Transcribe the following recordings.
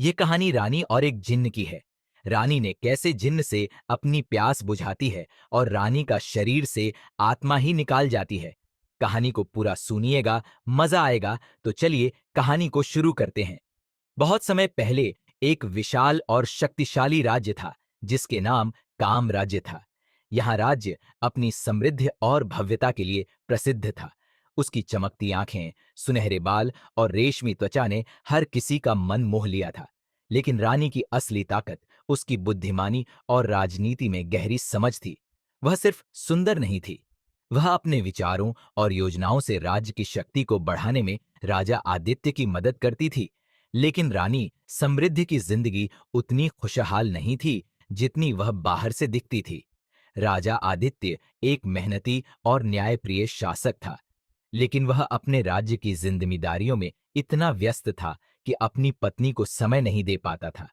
ये कहानी रानी और एक जिन्न की है। रानी ने कैसे जिन्न से अपनी प्यास बुझाती है और रानी का शरीर से आत्मा ही निकाल जाती है। कहानी को पूरा सुनिएगा, मजा आएगा। तो चलिए कहानी को शुरू करते हैं। बहुत समय पहले एक विशाल और शक्तिशाली राज्य था, जिसके नाम काम राज्य था। यहाँ राज्य अपनी समृद्धि और भव्यता के लिए प्रसिद्ध था। उसकी चमकती आंखें, सुनहरे बाल और रेशमी त्वचा ने हर किसी का मन मोह लिया था। लेकिन रानी की असली ताकत उसकी बुद्धिमानी और राजनीति में गहरी समझ थी। वह सिर्फ सुंदर नहीं थी, वह अपने विचारों और योजनाओं से राज्य की शक्ति को बढ़ाने में राजा आदित्य की मदद करती थी। लेकिन रानी समृद्धि की जिंदगी उतनी खुशहाल नहीं थी जितनी वह बाहर से दिखती थी। राजा आदित्य एक मेहनती और न्यायप्रिय शासक था, लेकिन वह अपने राज्य की जिम्मेदारियों में इतना व्यस्त था कि अपनी पत्नी को समय नहीं दे पाता था।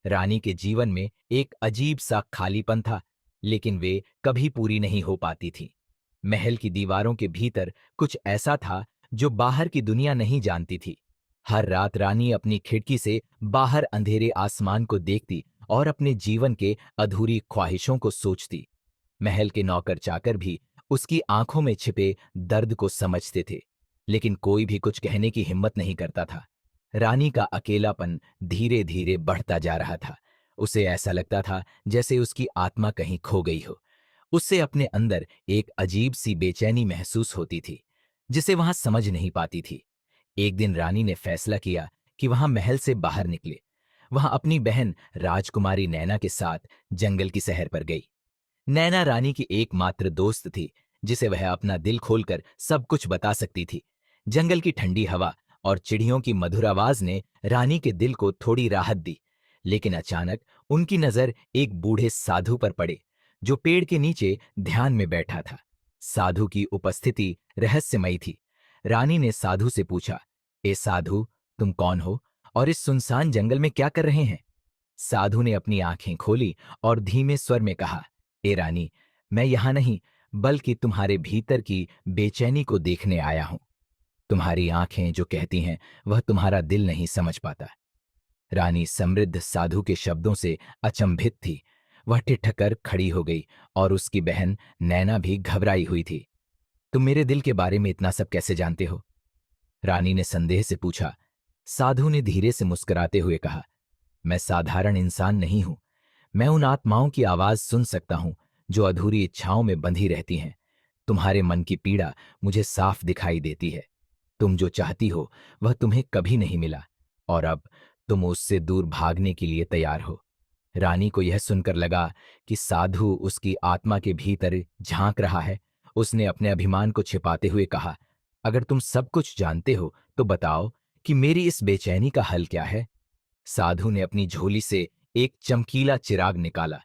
रानी के जीवन में एक अजीब सा खालीपन था, लेकिन वे कभी पूरी नहीं हो पाती थी। महल की दीवारों के भीतर कुछ ऐसा था जो बाहर की दुनिया नहीं जानती थी। हर रात रानी अपनी खिड़की से बाहर अंधेरे आसमान को देखती और अपने जीवन के अधूरी ख्वाहिशों को सोचती। महल के नौकर चाकर भी उसकी आंखों में छिपे दर्द को समझते थे, लेकिन कोई भी कुछ कहने की हिम्मत नहीं करता था। रानी का अकेलापन धीरे धीरे बढ़ता जा रहा था। उसे ऐसा लगता था जैसे उसकी आत्मा कहीं खो गई हो। उससे अपने अंदर एक अजीब सी बेचैनी महसूस होती थी, जिसे वहां समझ नहीं पाती थी। एक दिन रानी ने फैसला किया कि वहां महल से बाहर निकले। वहां अपनी बहन राजकुमारी नैना के साथ जंगल की सैर पर गई। नैना रानी की एकमात्र दोस्त थी, जिसे वह अपना दिल खोलकर सब कुछ बता सकती थी। जंगल की ठंडी हवा और चिड़ियों की मधुर आवाज ने रानी के दिल को थोड़ी राहत दी। लेकिन अचानक उनकी नजर एक बूढ़े साधु पर पड़े, जो पेड़ के नीचे ध्यान में बैठा था। साधु की उपस्थिति रहस्यमयी थी। रानी ने साधु से पूछा, ए साधु, तुम कौन हो और इस सुनसान जंगल में क्या कर रहे हैं? साधु ने अपनी आंखें खोली और धीमे स्वर में कहा, ए रानी, मैं यहां नहीं बल्कि तुम्हारे भीतर की बेचैनी को देखने आया हूं। तुम्हारी आंखें जो कहती हैं वह तुम्हारा दिल नहीं समझ पाता। रानी समृद्ध साधु के शब्दों से अचंभित थी। वह ठिठकर खड़ी हो गई और उसकी बहन नैना भी घबराई हुई थी। तुम मेरे दिल के बारे में इतना सब कैसे जानते हो? रानी ने संदेह से पूछा। साधु ने धीरे से मुस्कुराते हुए कहा, मैं साधारण इंसान नहीं हूं। मैं उन आत्माओं की आवाज सुन सकता हूं जो अधूरी इच्छाओं में बंधी रहती हैं। तुम्हारे मन की पीड़ा मुझे साफ दिखाई देती है। तुम जो चाहती हो वह तुम्हें कभी नहीं मिला, और अब तुम उससे दूर भागने के लिए तैयार हो। रानी को यह सुनकर लगा कि साधु उसकी आत्मा के भीतर झांक रहा है। उसने अपने अभिमान को छिपाते हुए कहा, अगर तुम सब कुछ जानते हो तो बताओ कि मेरी इस बेचैनी का हल क्या है? साधु ने अपनी झोली से एक चमकीला चिराग निकाला।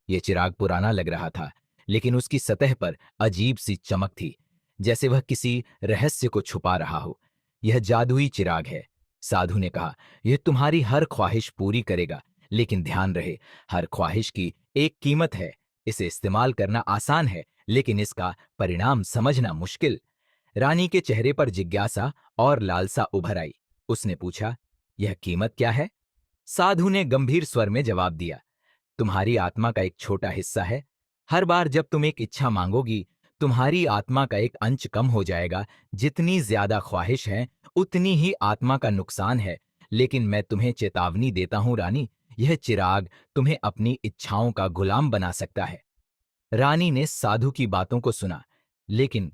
यह चिराग पुराना लग रहा था, लेकिन उसकी सतह पर अजीब सी चमक थी, जैसे वह किसी रहस्य को छुपा रहा हो। यह जादुई चिराग है, साधु ने कहा। यह तुम्हारी हर ख्वाहिश पूरी करेगा, लेकिन ध्यान रहे, हर ख्वाहिश की एक कीमत है। इसे इस्तेमाल करना आसान है, लेकिन इसका परिणाम समझना मुश्किल। रानी के चेहरे पर जिज्ञासा और लालसा उभर आई। उसने पूछा, यह कीमत क्या है? साधु ने गंभीर स्वर में जवाब दिया, तुम्हारी आत्मा का एक छोटा हिस्सा है। हर बार जब तुम एक इच्छा मांगोगी, तुम्हारी आत्मा का एक अंश कम हो जाएगा। जितनी ज्यादा ख्वाहिश है, उतनी ही आत्मा का नुकसान है। लेकिन मैं तुम्हें चेतावनी देता हूं रानी, यह चिराग तुम्हें अपनी इच्छाओं का गुलाम बना सकता है। रानी ने साधु की बातों को सुना, लेकिन